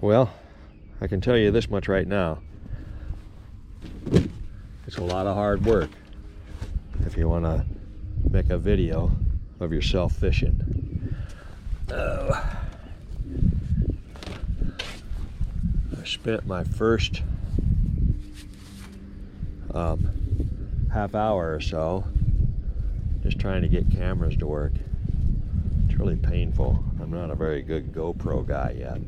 Well, I can tell you this much right now. It's a lot of hard work if you want to make a video of yourself fishing. Oh. I spent my first half hour or so just trying to get cameras to work. It's really painful. I'm not a very good GoPro guy yet.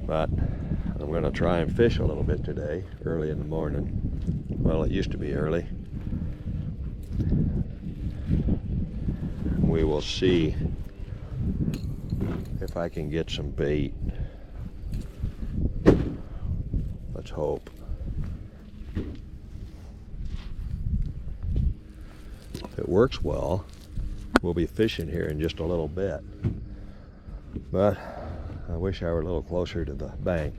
But I'm going to try and fish a little bit today, early in the morning. Well, it used to be early. We will see if I can get some bait. Let's hope. If it works well, we'll be fishing here in just a little bit. But I wish I were a little closer to the bank.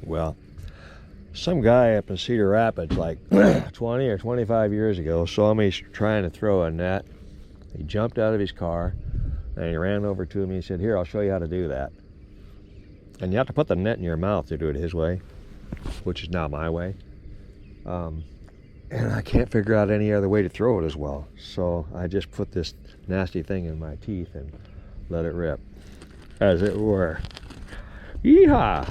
Well, some guy up in Cedar Rapids like 20 or 25 years ago saw me trying to throw a net. He jumped out of his car and he ran over to me and he said, "Here, I'll show you how to do that." And you have to put the net in your mouth to do it his way, which is now my way. And I can't figure out any other way to throw it as well. So I just put this nasty thing in my teeth and let it rip, as it were. Yeehaw!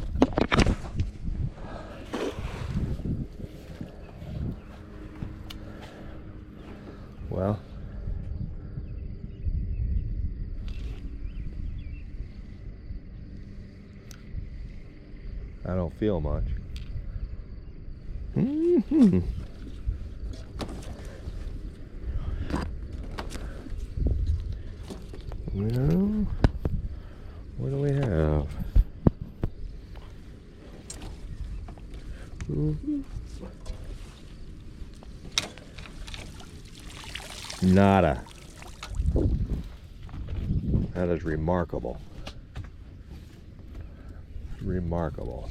Well, I don't feel much. Well, what do we have? Nada. That is remarkable. Remarkable.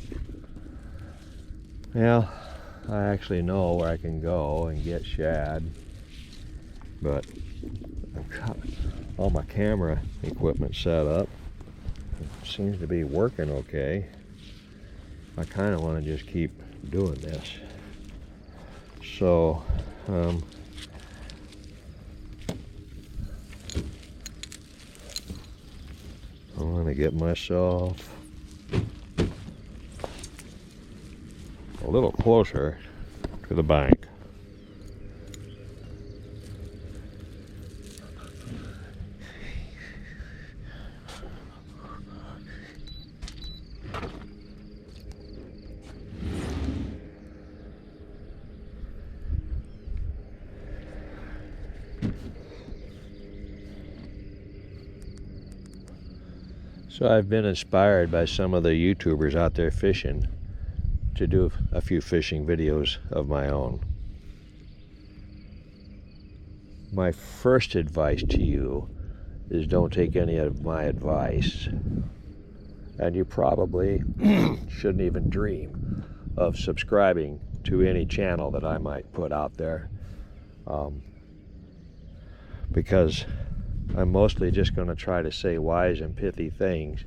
Well, I actually know where I can go and get shad, but I've got all my camera equipment set up. It seems to be working okay. I kind of want to just keep doing this. So, I want to get myself a little closer to the bank. So I've been inspired by some of the YouTubers out there fishing to do a few fishing videos of my own. My first advice to you is don't take any of my advice. And you probably shouldn't even dream of subscribing to any channel that I might put out there. Because I'm mostly just going to try to say wise and pithy things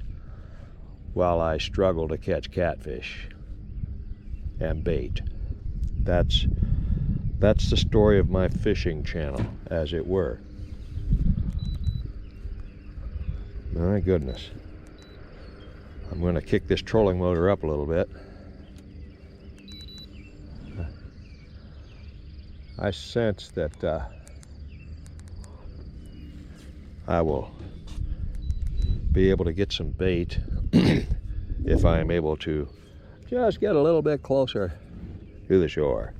while I struggle to catch catfish and bait. That's the story of my fishing channel, as it were. My goodness. I'm going to kick this trolling motor up a little bit. I sense that I will be able to get some bait if I am able to just get a little bit closer to the shore.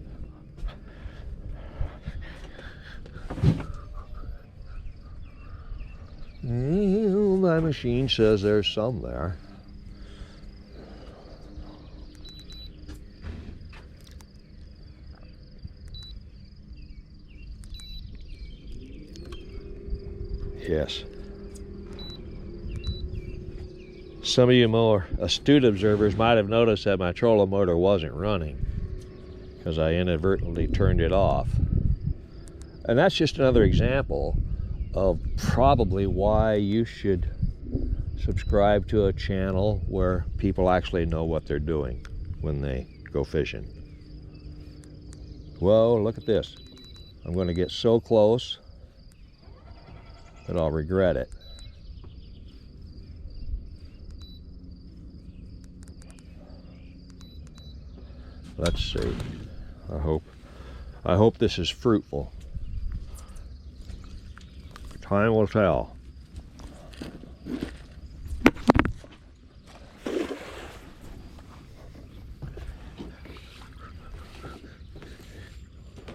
My machine says there's some there. Yes. Some of you more astute observers might have noticed that my trolling motor wasn't running because I inadvertently turned it off. And that's just another example of probably why you should subscribe to a channel where people actually know what they're doing when they go fishing. Whoa, look at this. I'm going to get so close that I'll regret it. Let's see. I hope this is fruitful. Time will tell.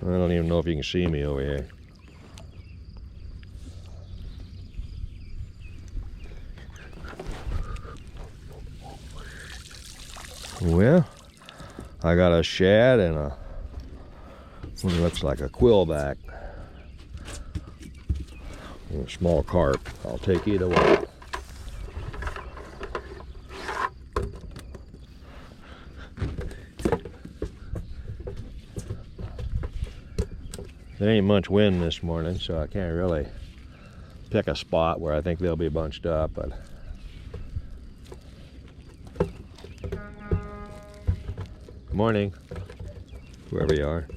I don't even know if you can see me over here. Well, I got a shad and what looks like a quillback. And a small carp. I'll take either one. There ain't much wind this morning, so I can't really pick a spot where I think they'll be bunched up, but good morning, whoever you are.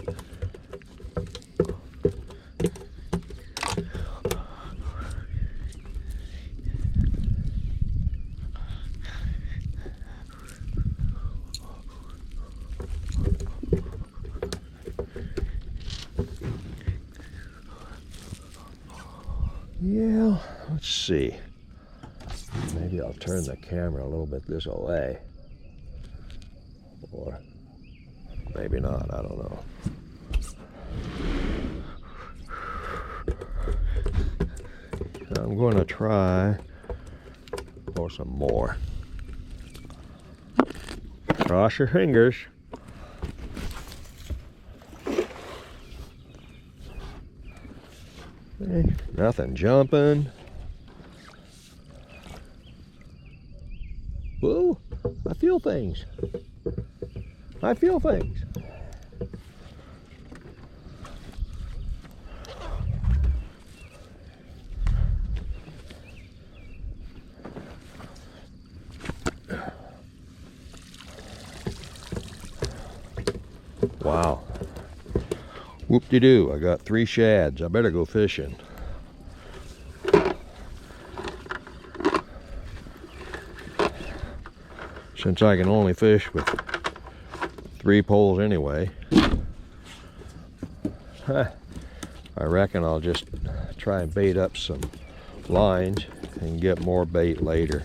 Yeah, let's see. Maybe I'll turn the camera a little bit this way. Or maybe not, I don't know. I'm going to try for some more. Cross your fingers. Nothing jumping. Whoa, I feel things. I feel things. Wow. Whoop-de-doo, I got 3 shads. I better go fishing. Since I can only fish with 3 poles anyway, I reckon I'll just try and bait up some lines and get more bait later.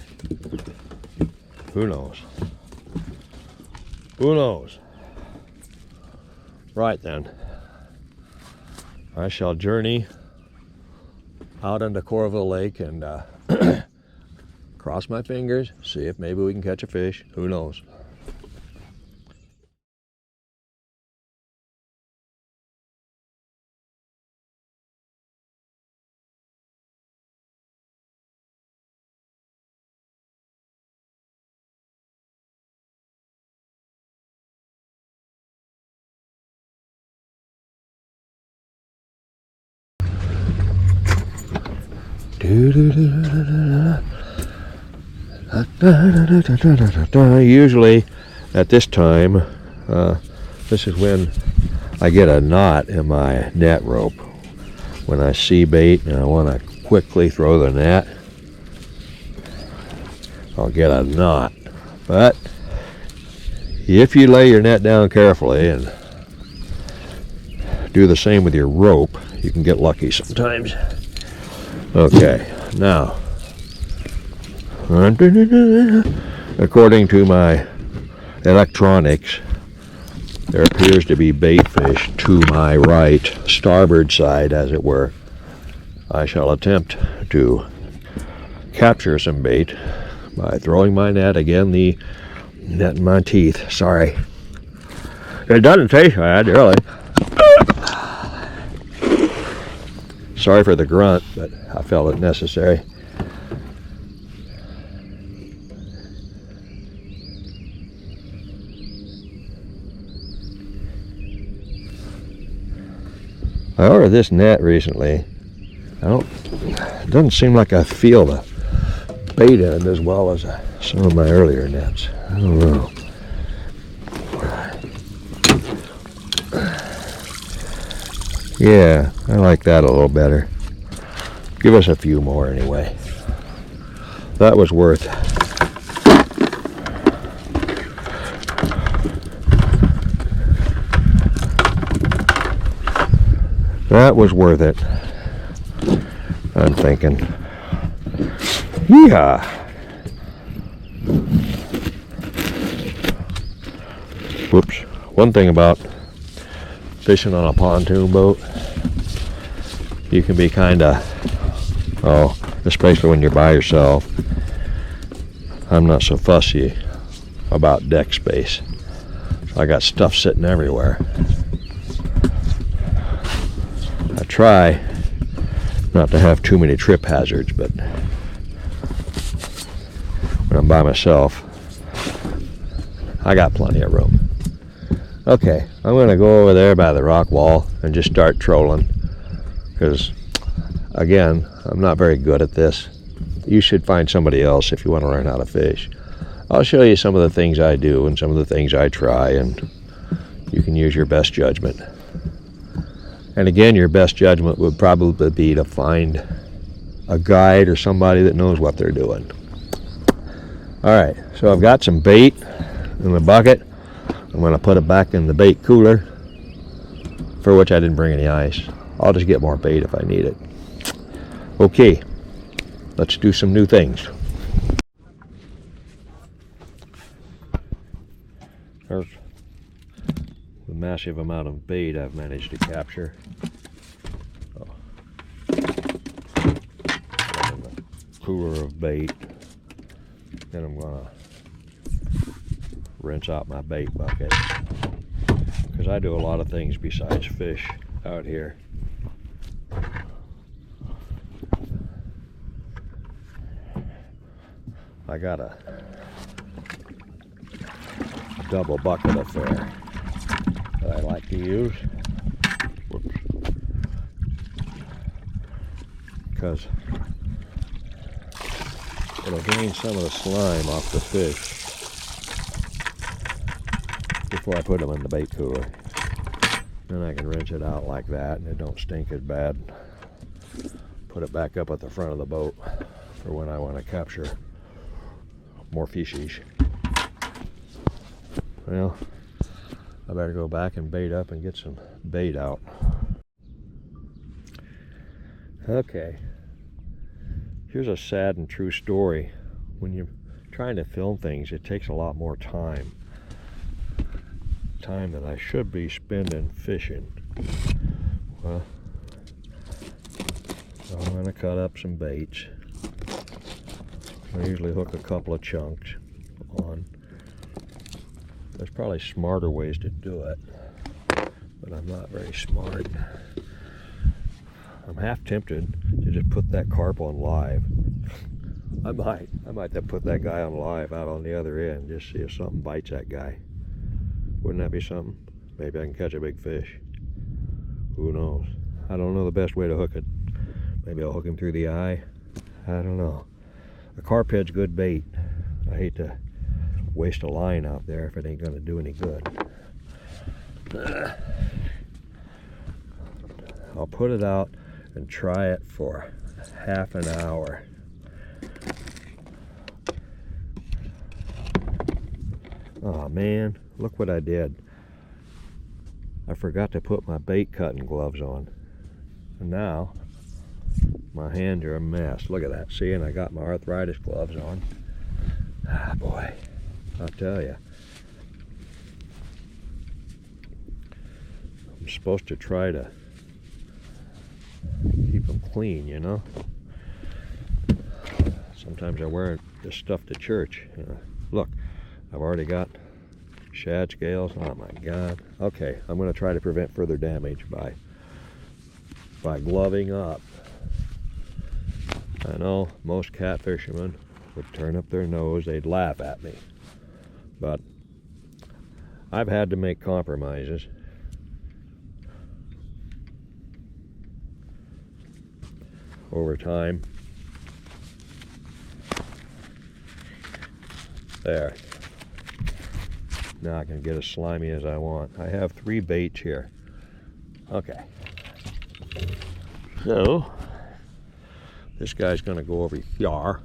Who knows? Who knows? Right then. I shall journey out into Coralville Lake and cross my fingers, see if maybe we can catch a fish. Who knows? Usually at this time, this is when I get a knot in my net rope. When I see bait and I want to quickly throw the net, I'll get a knot. But if you lay your net down carefully and do the same with your rope, you can get lucky sometimes. Okay, now, according to my electronics, there appears to be bait fish to my right, starboard side as it were. I shall attempt to capture some bait by throwing my net. Again, the net in my teeth, sorry. It doesn't taste bad, really. Sorry for the grunt, but I felt it necessary. I ordered this net recently. It doesn't seem like I feel the bait in it as well as some of my earlier nets. I don't know. Yeah, I like that a little better. Give us a few more anyway. That was worth it. That was worth it, I'm thinking. Yeah. Whoops. One thing about fishing on a pontoon boat, you can be kind of, especially when you're by yourself, I'm not so fussy about deck space. So I got stuff sitting everywhere. I try not to have too many trip hazards, but when I'm by myself, I got plenty of room. Okay, I'm going to go over there by the rock wall and just start trolling, because again, I'm not very good at this. You should find somebody else if you want to learn how to fish. I'll show you some of the things I do and some of the things I try, and you can use your best judgment. And again, your best judgment would probably be to find a guide or somebody that knows what they're doing. Alright, so I've got some bait in the bucket. I'm going to put it back in the bait cooler, for which I didn't bring any ice. I'll just get more bait if I need it. Okay, let's do some new things. There's the massive amount of bait I've managed to capture. Cooler of bait. Then I'm going to rinse out my bait bucket, because I do a lot of things besides fish out here. I got a double bucket affair that I like to use. Whoops. Because it'll drain some of the slime off the fish before I put them in the bait cooler. Then I can rinse it out like that and it don't stink as bad. Put it back up at the front of the boat for when I want to capture more fishies. Well, I better go back and bait up and get some bait out. Okay, here's a sad and true story. When you're trying to film things, it takes a lot more time. Time that I should be spending fishing. Well, I'm going to cut up some baits. I usually hook a couple of chunks on. There's probably smarter ways to do it, but I'm not very smart. I'm half tempted to just put that carp on live. I might have put that guy on live out on the other end, just see if something bites that guy. Wouldn't that be something? Maybe I can catch a big fish. Who knows? I don't know the best way to hook it. Maybe I'll hook him through the eye. I don't know. A carp head's good bait. I hate to waste a line out there if it ain't gonna do any good. I'll put it out and try it for half an hour. Oh man, look what I did. I forgot to put my bait cutting gloves on. And now my hands are a mess. Look at that. See, and I got my arthritis gloves on. Ah, boy, I'll tell you. I'm supposed to try to keep them clean, you know. Sometimes I wear this stuff to church. Look, I've already got shad scales. Oh my God. Okay, I'm going to try to prevent further damage by gloving up. I know most cat fishermen would turn up their nose, they'd laugh at me. But I've had to make compromises. Over time. There. Now I can get as slimy as I want. I have 3 baits here. Okay. So, this guy's gonna go over here.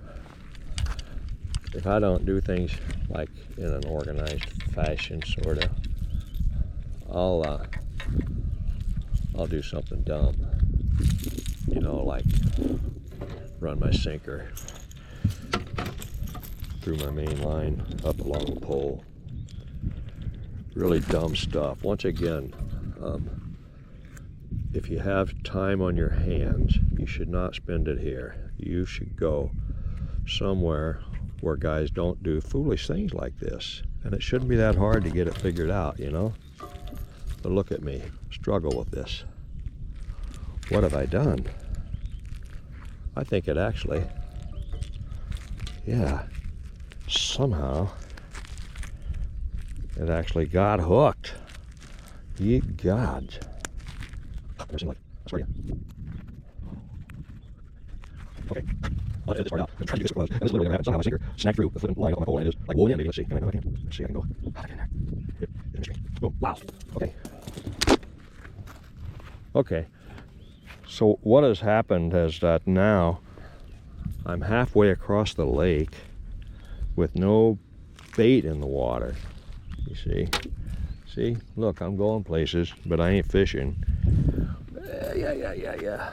If I don't do things like in an organized fashion, sort of, I'll do something dumb. You know, like run my sinker through my main line up along the pole. Really dumb stuff. Once again, if you have time on your hands, you should not spend it here. You should go somewhere where guys don't do foolish things like this. And it shouldn't be that hard to get it figured out, you know? But look at me, struggle with this. What have I done? I think it actually, yeah, somehow it actually got hooked. Ye gods. Okay. I'll edit this part out. I'm trying to do this close. And this is literally what happened. Somehow my sinker snagged through the flipping line up on my pole, and it is like woven in. Maybe let's see. Can I go? Let's see. I can go. How did I get in there? Hit the mystery. Boom. Wow. Okay. Okay. So what has happened is that now I'm halfway across the lake with no bait in the water. You see? See? Look, I'm going places, but I ain't fishing. Yeah.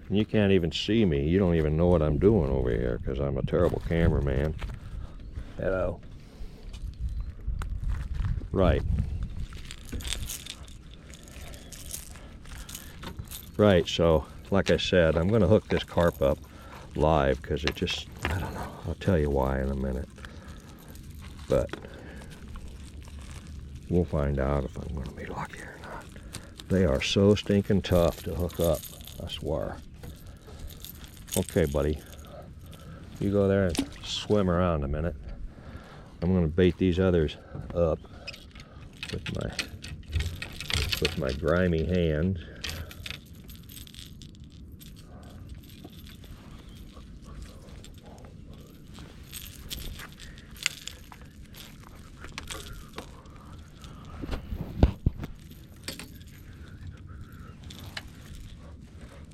And you can't even see me. You don't even know what I'm doing over here because I'm a terrible cameraman. Hello. Right. Right, so like I said, I'm going to hook this carp up live because it just, I don't know. I'll tell you why in a minute. But we'll find out if I'm going to be lucky or not. They are so stinking tough to hook up, I swear. Okay, buddy. You go there and swim around a minute. I'm going to bait these others up with my grimy hands.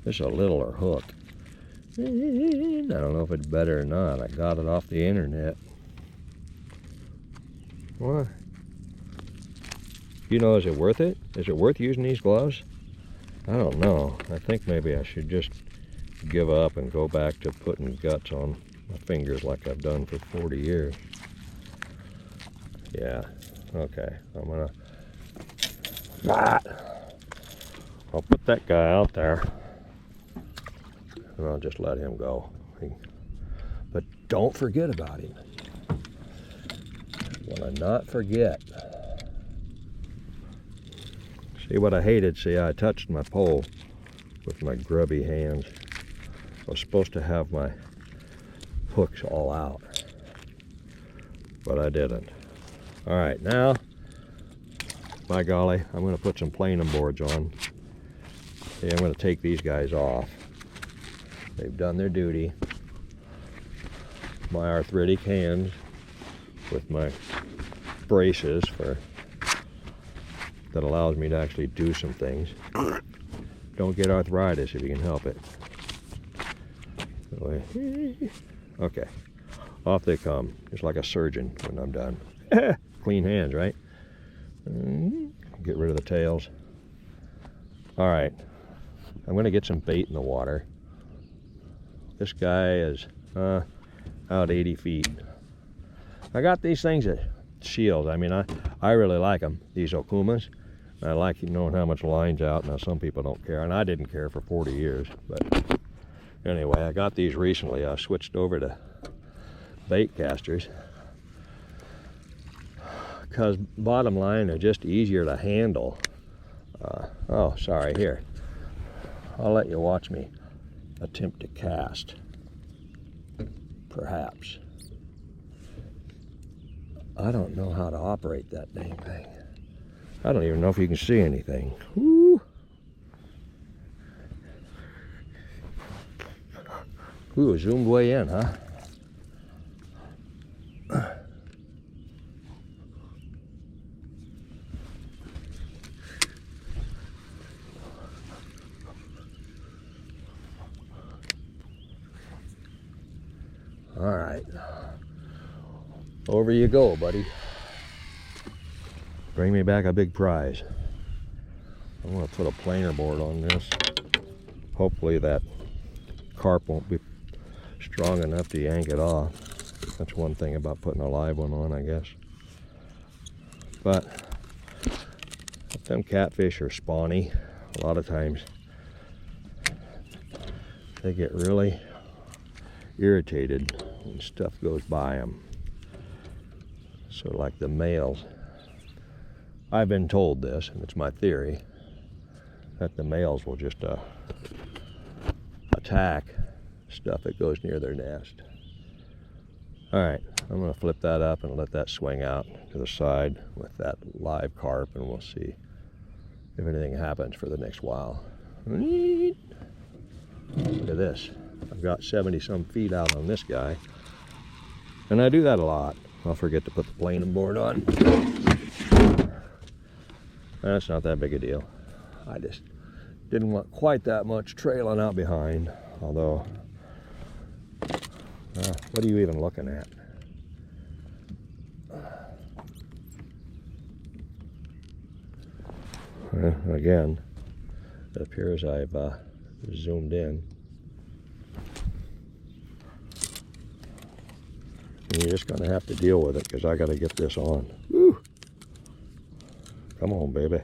This is a littler hook. I don't know if it's better or not. I got it off the internet. What? You know, is it worth it? Is it worth using these gloves? I don't know. I think maybe I should just give up and go back to putting guts on my fingers like I've done for 40 years. Yeah, okay. I'm gonna... I'll put that guy out there. And I'll just let him go. But don't forget about him. Want to not forget. See what I hated? See, I touched my pole with my grubby hands. I was supposed to have my hooks all out, but I didn't. All right, now, by golly, I'm going to put some planing boards on. See, I'm going to take these guys off. They've done their duty. My arthritic hands with my braces that allows me to actually do some things. Don't get arthritis if you can help it. Okay, off they come, just like a surgeon when I'm done. Clean hands, right? Get rid of the tails. All right, I'm gonna get some bait in the water. This guy is out 80 feet. I got these things at Shields. I mean, I really like them, these Okumas. I like knowing how much line's out. Now, some people don't care, and I didn't care for 40 years. But anyway, I got these recently. I switched over to bait casters because bottom line, they're just easier to handle. Oh, sorry, here. I'll let you watch me attempt to cast. perhaps. I don't know how to operate that dang thing. I don't even know if you can see anything. Woo! Ooh, zoomed way in, huh? All right. Over you go, buddy. Bring me back a big prize. I'm going to put a planer board on this. Hopefully that carp won't be strong enough to yank it off. That's one thing about putting a live one on, I guess. But if them catfish are spawny, a lot of times they get really irritated when stuff goes by them. So like the males, I've been told this, and it's my theory, that the males will just attack stuff that goes near their nest. All right, I'm going to flip that up and let that swing out to the side with that live carp, and we'll see if anything happens for the next while. Look at this. I've got 70 some feet out on this guy, and I do that a lot. I'll forget to put the planing board on. That's not that big a deal. I just didn't want quite that much trailing out behind, although what are you even looking at? Again, it appears I've zoomed in. And you're just going to have to deal with it because I got to get this on. Woo! Come on, baby.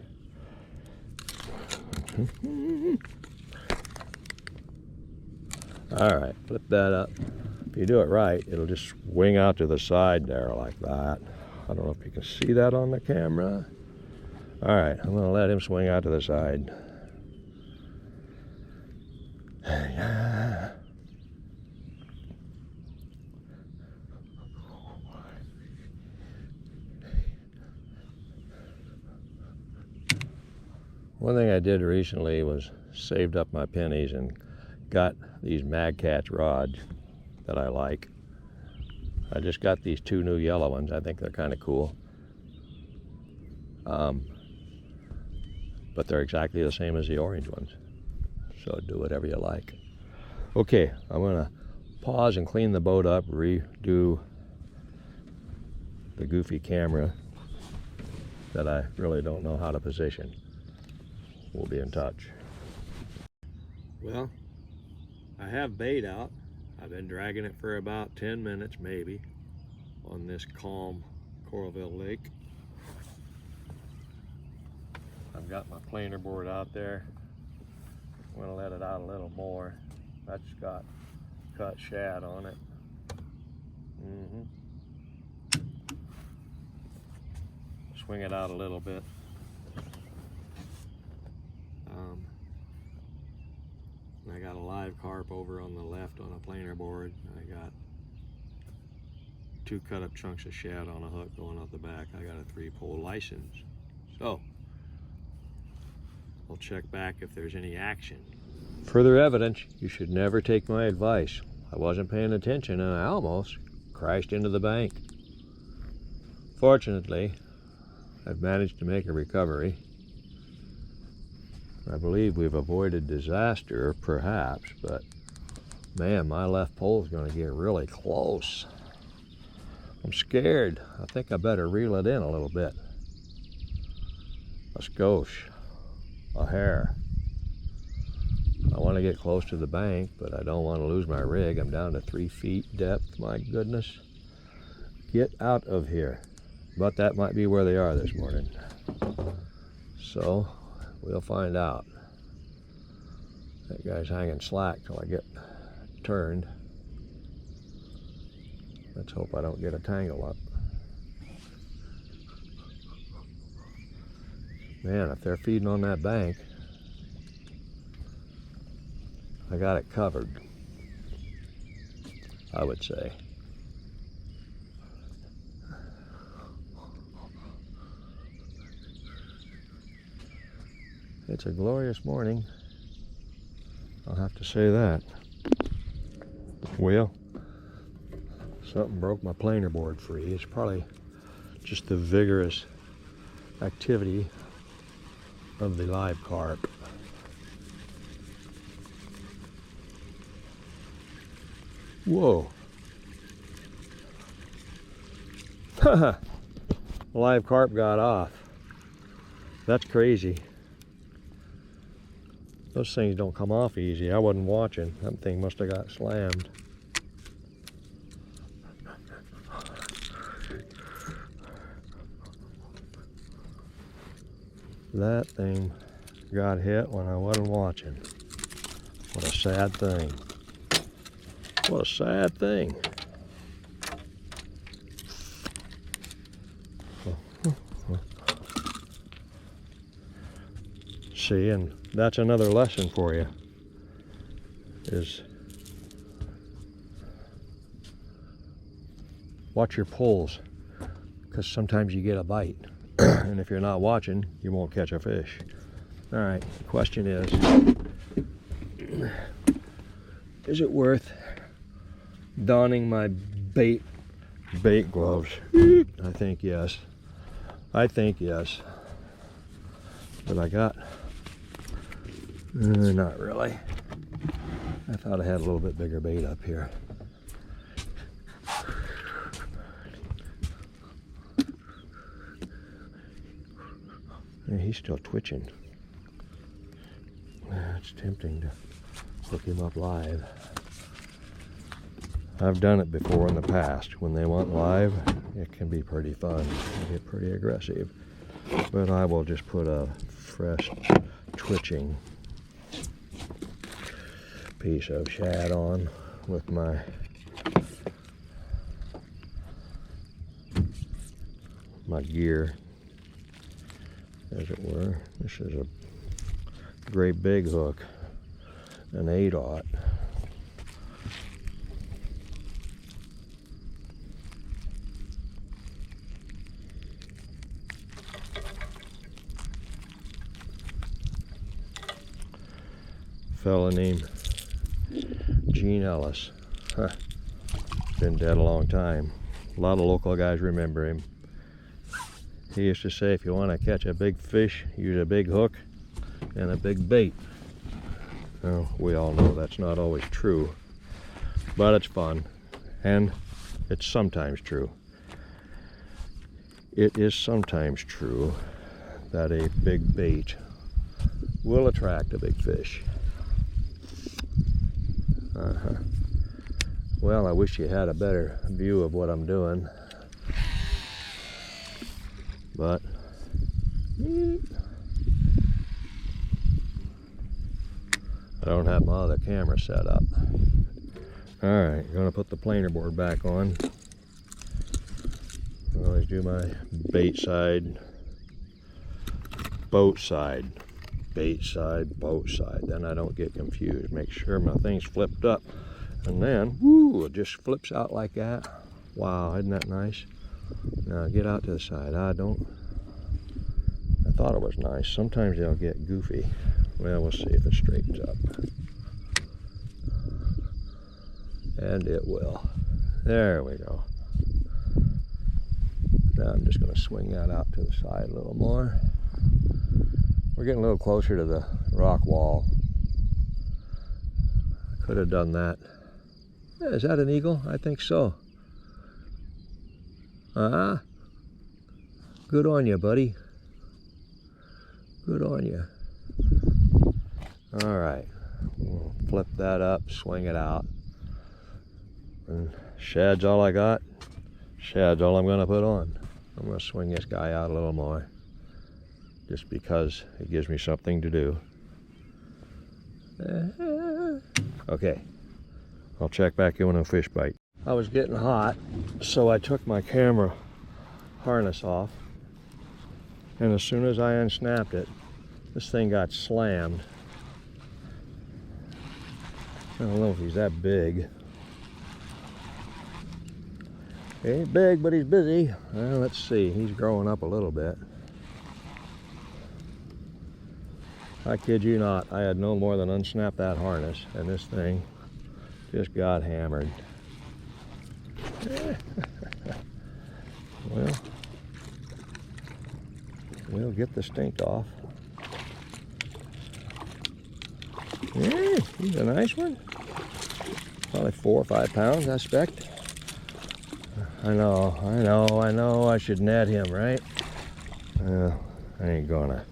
All right, flip that up. If you do it right, it'll just swing out to the side there like that. I don't know if you can see that on the camera. All right, I'm going to let him swing out to the side. One thing I did recently was saved up my pennies and got these Mad Catch rods that I like. I just got these two new yellow ones. I think they're kind of cool. But they're exactly the same as the orange ones. So do whatever you like. Okay, I'm gonna pause and clean the boat up, redo the goofy camera that I really don't know how to position. We'll be in touch. Well, I have bait out. I've been dragging it for about 10 minutes maybe on this calm Coralville Lake. I've got my planer board out there. I'm going to let it out a little more. That's got cut shad on it. Swing it out a little bit. I got a live carp over on the left on a planer board. I got two cut up chunks of shad on a hook going off the back. I got a 3-pole license. So I'll check back if there's any action. Further evidence, you should never take my advice. I wasn't paying attention and I almost crashed into the bank. Fortunately, I've managed to make a recovery. I believe we've avoided disaster, perhaps, but man, my left pole is going to get really close. I'm scared. I think I better reel it in a little bit. A skosh, a hair. I want to get close to the bank, but I don't want to lose my rig. I'm down to 3 feet depth, my goodness. Get out of here. But that might be where they are this morning. So we'll find out. That guy's hanging slack till I get turned. Let's hope I don't get a tangle up. Man, if they're feeding on that bank, I got it covered. I would say. It's a glorious morning. I'll have to say that. Well, something broke my planer board free. It's probably just the vigorous activity of the live carp. Whoa. Haha. Live carp got off. That's crazy. Those things don't come off easy. I wasn't watching. That thing must have got slammed. That thing got hit when I wasn't watching. What a sad thing. What a sad thing. See, and that's another lesson for you, is watch your pulls, because sometimes you get a bite. And if you're not watching, you won't catch a fish. All right, the question is it worth donning my bait gloves? I think yes. I think yes. But I got, not really. I thought I had a little bit bigger bait up here. Yeah, he's still twitching. It's tempting to hook him up live. I've done it before in the past. When they want live, it can be pretty fun. They get pretty aggressive. But I will just put a fresh twitching piece of shad on with my gear, as it were. This is a great big hook, an 8/0. Fella named Gene Ellis. Huh. Been dead a long time. A lot of local guys remember him. He used to say, if you want to catch a big fish, use a big hook and a big bait. Well, we all know that's not always true, but it's fun, and it's sometimes true. It is sometimes true that a big bait will attract a big fish. Well, I wish you had a better view of what I'm doing, but I don't have my other camera set up. Alright, gonna put the planer board back on. I always do my bait side, boat side, bait side, boat side. Then I don't get confused. Make sure my thing's flipped up. And then, whoo, it just flips out like that. Wow, isn't that nice? Now get out to the side. I thought it was nice. Sometimes they'll get goofy. Well, we'll see if it straightens up. And it will. There we go. Now I'm just going to swing that out to the side a little more. We're getting a little closer to the rock wall. I could have done that. Yeah, is that an eagle? I think so. Good on you, buddy. Good on you. All right, we'll flip that up, swing it out. And shad's all I got. Shad's all I'm gonna put on. I'm gonna swing this guy out a little more, just because it gives me something to do. Okay, I'll check back in when a fish bite. I was getting hot, so I took my camera harness off, and as soon as I unsnapped it, this thing got slammed. I don't know if he's that big. He ain't big, but he's busy. Well, let's see, he's growing up a little bit. I kid you not, I had no more than unsnapped that harness, and this thing just got hammered. Well, we'll get the stink off. Yeah, he's a nice one. Probably 4 or 5 pounds, I expect. I know, I should net him, right? I ain't gonna.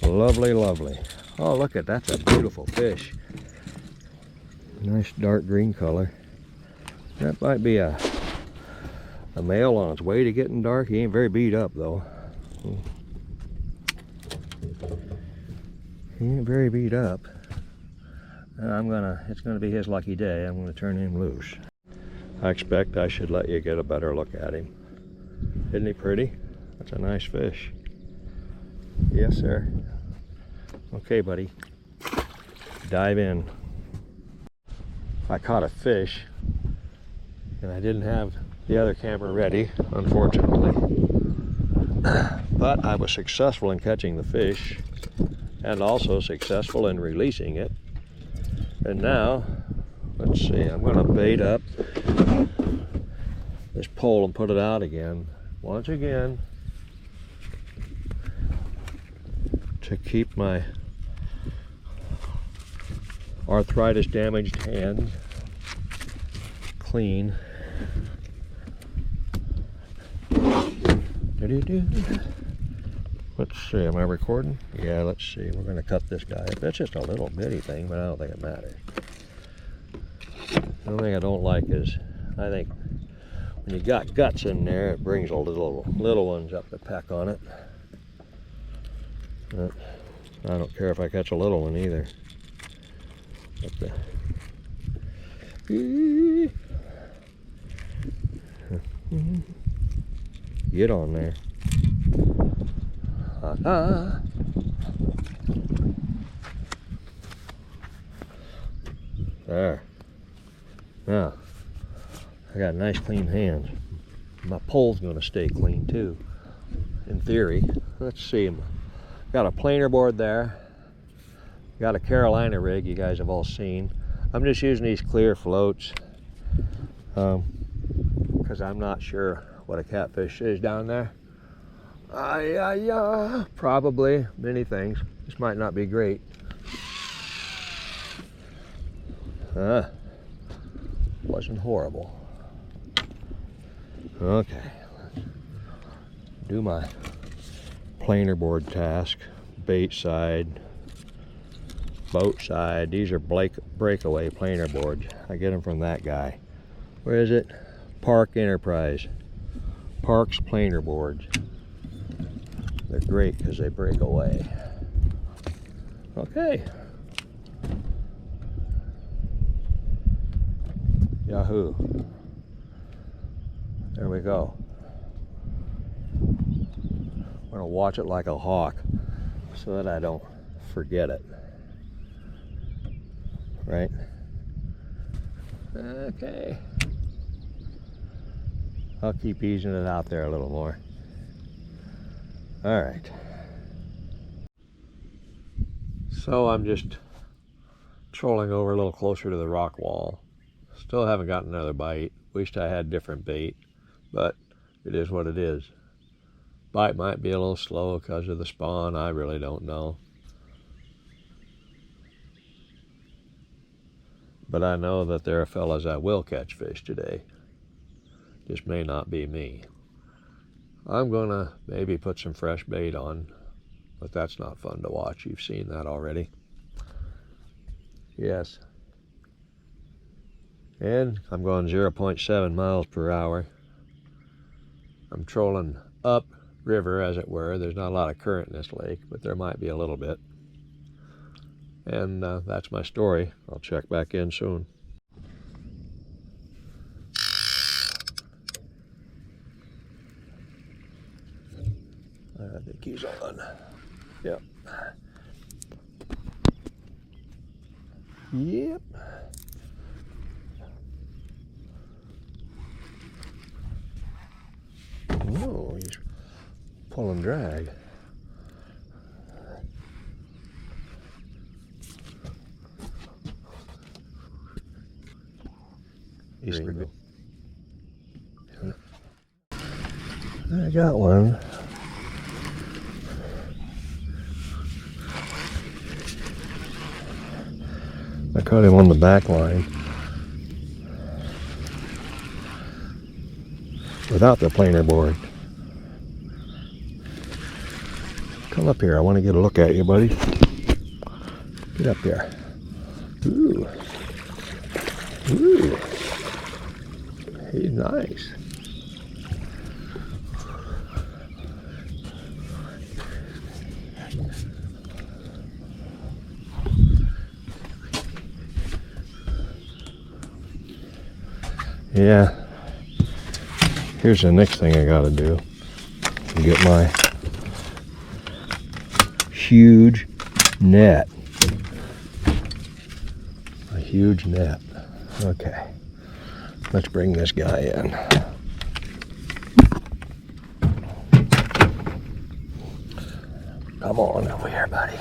Lovely, lovely. Oh, look at that's a beautiful fish. Nice dark green color. That might be a male on its way to getting dark. He ain't very beat up though. He ain't very beat up. It's gonna be his lucky day. I'm gonna turn him loose. I expect I should let you get a better look at him. Isn't he pretty? That's a nice fish. Yes, sir. Okay, buddy. Dive in. I caught a fish, and I didn't have the other camera ready, unfortunately. But I was successful in catching the fish, and also successful in releasing it. And now, let's see, I'm going to bait up this pole and put it out again. Once again, to keep my arthritis damaged hand clean. Let's see, am I recording? Yeah, let's see. We're going to cut this guy up. That's just a little bitty thing, but I don't think it matters. The only thing I don't like is, I think when you got guts in there, it brings all the little ones up to peck on it. But I don't care if I catch a little one either. But get on there. There. Now, I got nice clean hands. My pole's going to stay clean too, in theory. Let's see. Got a planer board there. Got a Carolina rig you guys have all seen. I'm just using these clear floats because I'm not sure what a catfish is down there. Probably many things. This might not be great. Wasn't horrible. Okay, let's do my planer board task. Bait side, boat side. These are breakaway planer boards. I get them from that guy. Where is it? Park Enterprise. Park's planer boards. They're great because they break away. Okay. Yahoo. There we go. I'm going to watch it like a hawk so that I don't forget it. Right? Okay. I'll keep easing it out there a little more. All right. So I'm just trolling over a little closer to the rock wall. Still haven't gotten another bite. Wished I had different bait, but it is what it is. Bite might be a little slow because of the spawn. I really don't know. But I know that there are fellas that will catch fish today. Just may not be me. I'm gonna maybe put some fresh bait on, but that's not fun to watch. You've seen that already. Yes. And I'm going 0.7 miles per hour. I'm trolling up river, as it were. There's not a lot of current in this lake, but there might be a little bit. And that's my story. I'll check back in soon. I think he's on. Yep. Yep. pull and drag. I got one. I caught him on the back line without the planer board. Come up here. I want to get a look at you, buddy. Get up here. Ooh. Ooh. He's nice. Yeah. Here's the next thing I gotta do. Get my huge net. A huge net. Okay. Let's bring this guy in. Come on over here, buddy.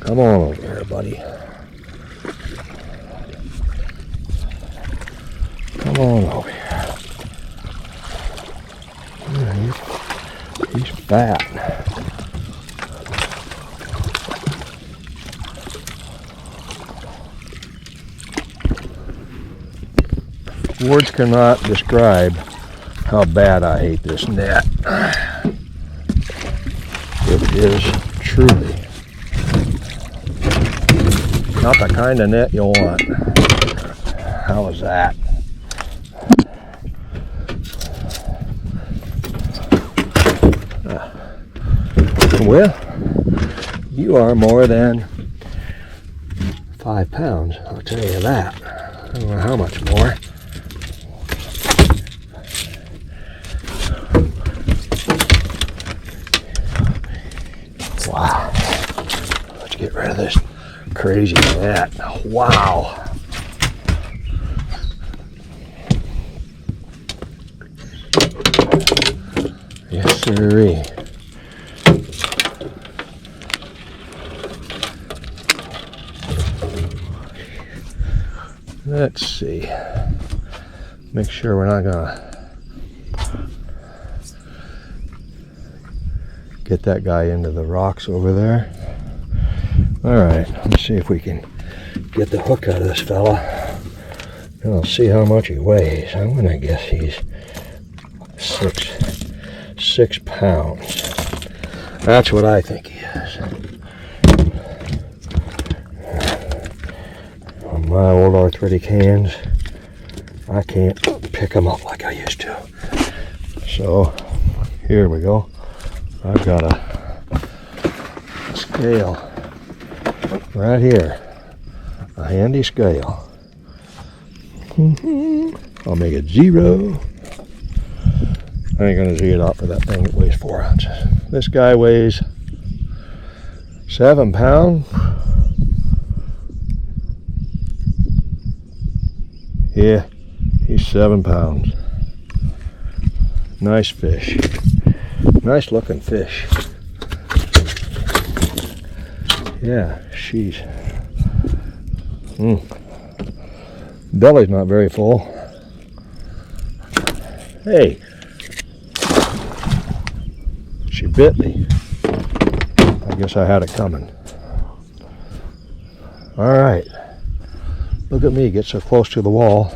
Come on over here, buddy. Come on over here. Yeah, he's fat. Words cannot describe how bad I hate this net. It is truly not the kind of net you want. How is that? Well, you are more than 5 pounds, I'll tell you that. I don't know how much more. Wow. Let's get rid of this crazy net. Wow. Yes, sirree. Let's see. Make sure we're not gonna get that guy into the rocks over there. All right, let's see if we can get the hook out of this fella. And I'll see how much he weighs. I'm gonna guess he's six pounds. That's what I think he is. On my old arthritic hands, I can't pick them up like I used to. So here we go. I've got a scale right here, a handy scale. I'll make it 0. I ain't gonna Z it out for that thing that weighs 4 ounces. This guy weighs 7 pounds. Yeah, he's 7 pounds. Nice fish. Nice looking fish. Yeah, she's belly's not very full. Hey, she bit me. I guess I had it coming. All right, look at me get so close to the wall,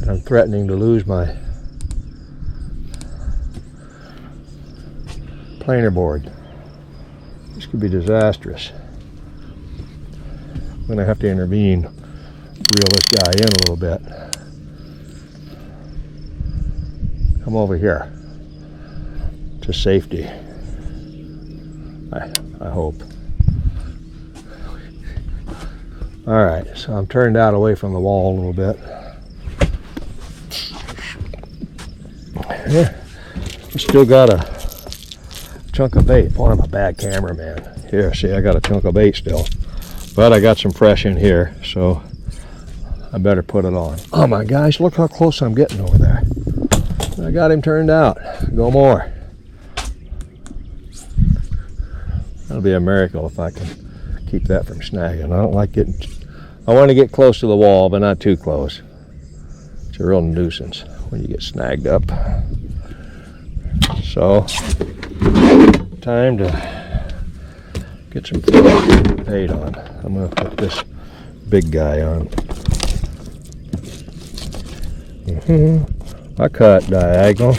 and I'm threatening to lose my planer board. This could be disastrous. I'm gonna have to intervene, reel this guy in a little bit. Come over here to safety. I hope. All right, so I'm turned out away from the wall a little bit. Yeah, I still got a chunk of bait. Boy, I'm a bad cameraman. Here, see, I got a chunk of bait still. But I got some fresh in here, so I better put it on. Oh my gosh, look how close I'm getting over there. I got him turned out. Go more. That'll be a miracle if I can keep that from snagging. I don't like getting, I want to get close to the wall, but not too close. It's a real nuisance when you get snagged up. So, time to get some bait on. I'm going to put this big guy on. I cut diagonal.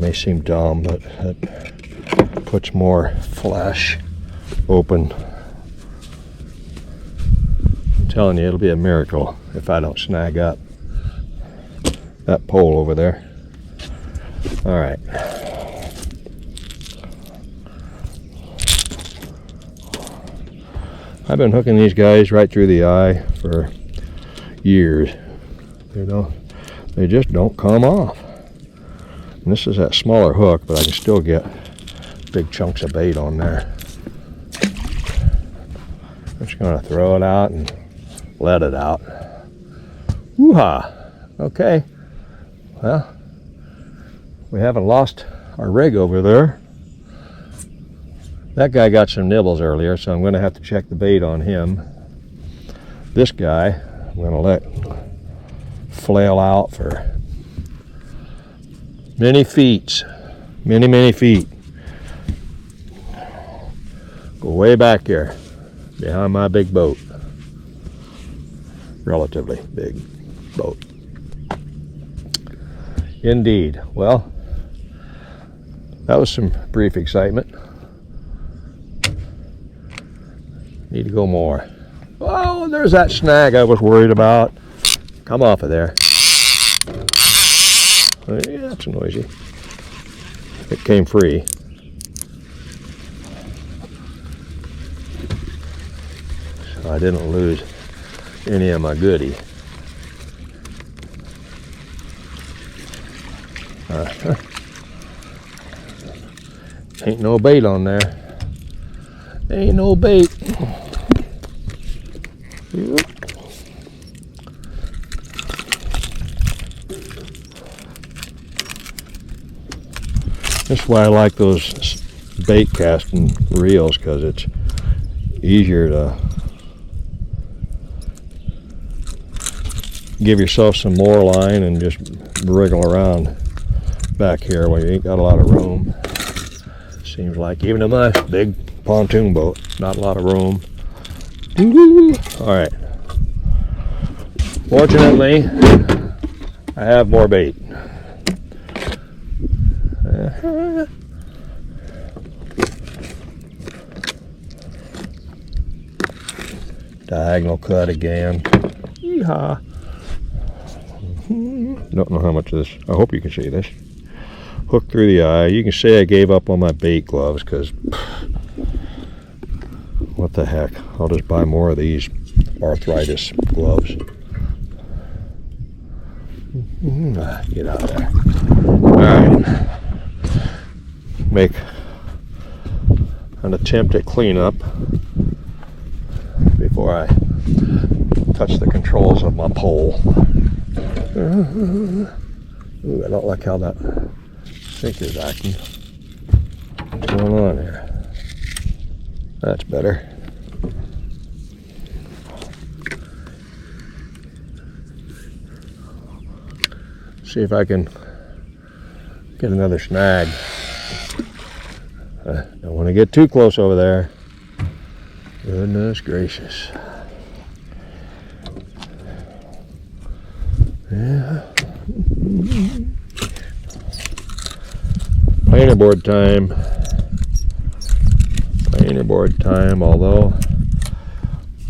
May seem dumb, but it puts more flesh open. I'm telling you, it'll be a miracle if I don't snag up that pole over there. All right. I've been hooking these guys right through the eye for years. They just don't come off. And this is that smaller hook, but I can still get big chunks of bait on there. I'm just going to throw it out and let it out. Woo-ha! Okay. Well, we haven't lost our rig over there. That guy got some nibbles earlier, so I'm going to have to check the bait on him. This guy, I'm going to let flail out for many feet. Many feet. Go way back here, behind my big boat. Relatively big boat. Indeed. Well, that was some brief excitement. Need to go more. Oh, there's that snag I was worried about. Come off of there. Yeah, that's noisy. It came free. So I didn't lose any of my goodie. Ain't no bait on there. Ain't no bait. Yep. That's why I like those bait casting reels, because it's easier to give yourself some more line and just wriggle around back here where you ain't got a lot of room. Seems like even in my big pontoon boat, not a lot of room. All right. Fortunately, I have more bait. Diagonal cut again. Yeehaw. Don't know how much of this. I hope you can see this. Hook through the eye. You can say I gave up on my bait gloves because what the heck. I'll just buy more of these arthritis gloves. Get out of there. Alright. Make an attempt at cleanup before I touch the controls of my pole. Ooh, I don't like how that sink is acting. What's going on here? That's better. See if I can get another snag. Don't want to get too close over there. Goodness gracious. Yeah. Planer board time. Planer board time, although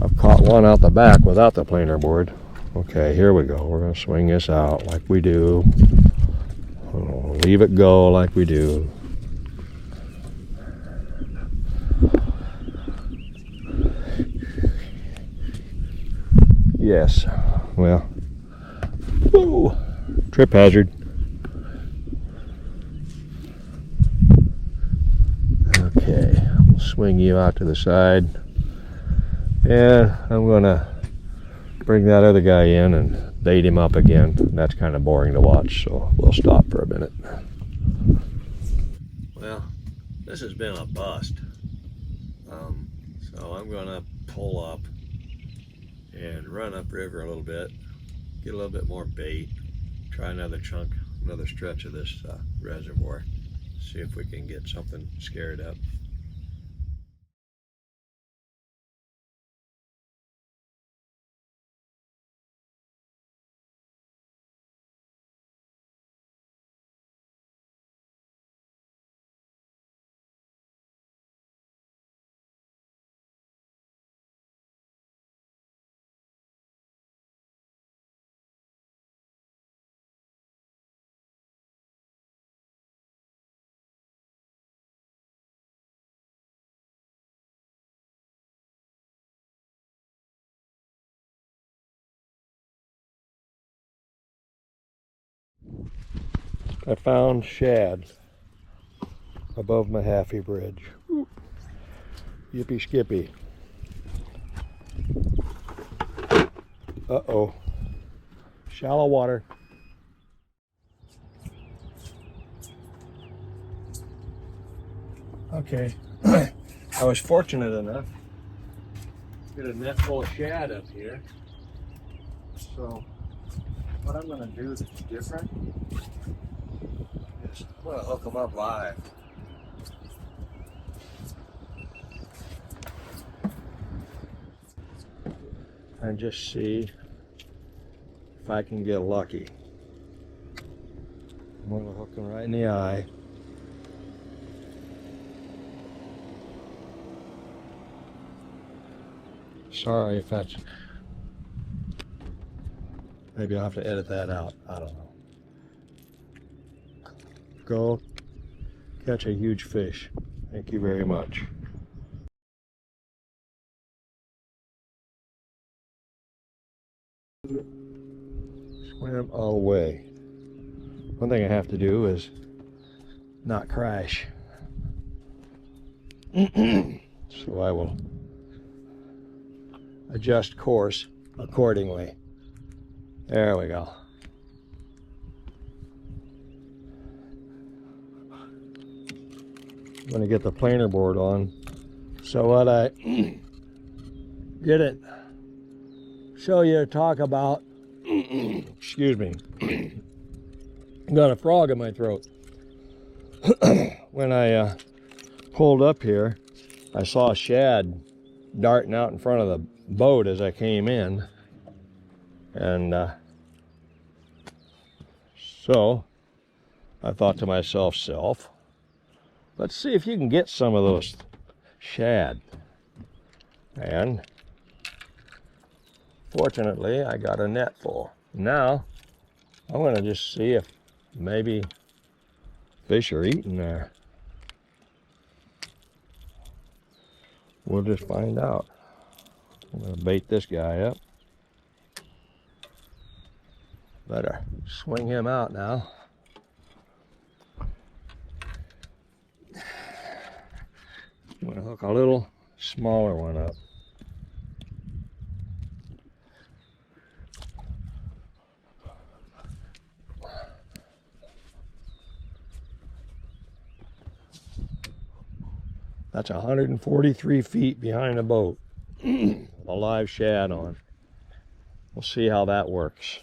I've caught one out the back without the planer board. Okay, here we go. We're going to swing this out like we do. Leave it go like we do. Yes. Well. Woo! Trip hazard. Okay, we'll swing you out to the side. And I'm going to bring that other guy in and bait him up again. That's kind of boring to watch, so we'll stop for a minute. Well, this has been a bust. I'm gonna pull up and run upriver a little bit, get a little bit more bait, try another stretch of this reservoir, see if we can get something scared up. I found shad above Mahaffey Bridge. Yippee skippy. Uh-oh. Shallow water. Okay. I was fortunate enough to get a net full of shad up here. So what I'm going to do that's different is I'm going to hook them up live. And just see if I can get lucky. I'm going to hook them right in the eye. Sorry if that's... Maybe I'll have to edit that out. I don't know. Go catch a huge fish. Thank you very much. Swim away. One thing I have to do is not crash. So I will adjust course accordingly. There we go. I'm going to get the planer board on. So what I didn't show you, talk about, excuse me, got a frog in my throat. When I pulled up here, I saw a shad darting out in front of the boat as I came in. And so I thought to myself, let's see if you can get some of those shad. And fortunately, I got a net full. Now, I'm going to just see if maybe fish are eating there. We'll just find out. I'm going to bait this guy up. Better swing him out now. I'm going to hook a little smaller one up. That's 143 feet behind the boat. A live shad on. We'll see how that works.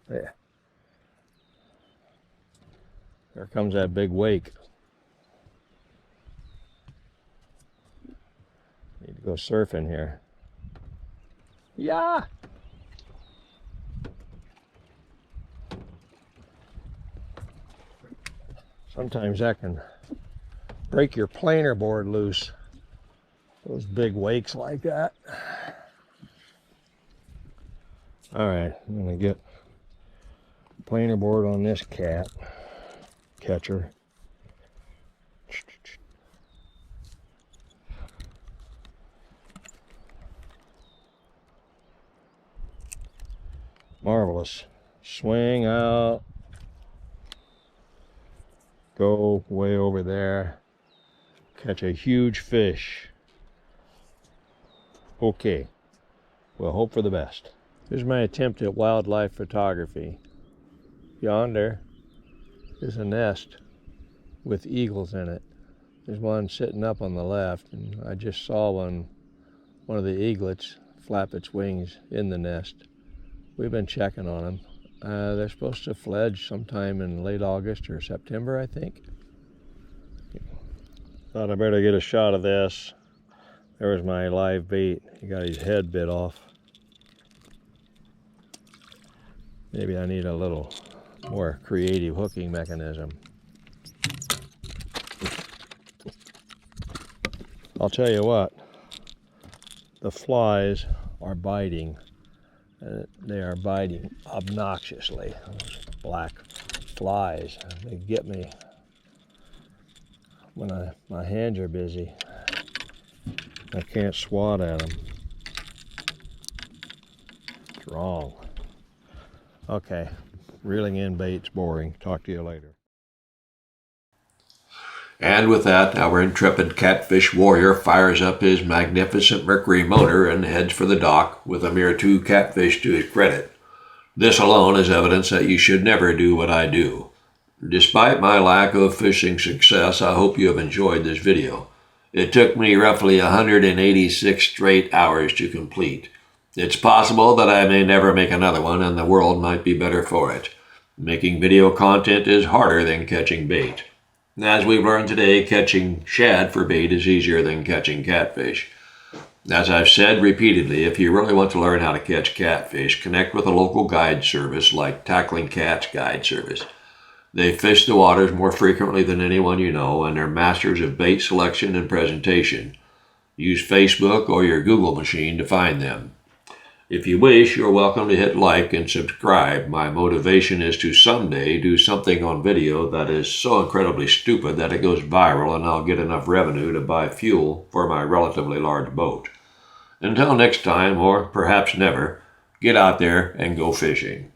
There. There comes that big wake. Need to go surfing here. Yeah. Sometimes that can break your planer board loose. Those big wakes like that. All right, I'm gonna get planer board on this catcher. Marvelous. Swing out. Go way over there. Catch a huge fish. Okay. We'll hope for the best. Here's my attempt at wildlife photography. Yonder is a nest with eagles in it. There's one sitting up on the left, and I just saw one of the eaglets flap its wings in the nest. We've been checking on them. They're supposed to fledge sometime in late August or September, I think. Thought I better get a shot of this. There was my live bait. He got his head bit off. Maybe I need a little more creative hooking mechanism. I'll tell you what, the flies are biting. They are biting obnoxiously. Those black flies, they get me when my hands are busy. I can't swat at them. It's wrong. Okay, reeling in bait's boring. Talk to you later. And with that, our intrepid catfish warrior fires up his magnificent Mercury motor and heads for the dock with a mere 2 catfish to his credit. This alone is evidence that you should never do what I do. Despite my lack of fishing success, I hope you have enjoyed this video. It took me roughly 186 straight hours to complete. It's possible that I may never make another one, and the world might be better for it. Making video content is harder than catching bait. As we've learned today, catching shad for bait is easier than catching catfish. As I've said repeatedly, if you really want to learn how to catch catfish, connect with a local guide service like Tackling Cats Guide Service. They fish the waters more frequently than anyone you know, and they're masters of bait selection and presentation. Use Facebook or your Google machine to find them. If you wish, you're welcome to hit like and subscribe. My motivation is to someday do something on video that is so incredibly stupid that it goes viral, and I'll get enough revenue to buy fuel for my relatively large boat. Until next time, or perhaps never, get out there and go fishing.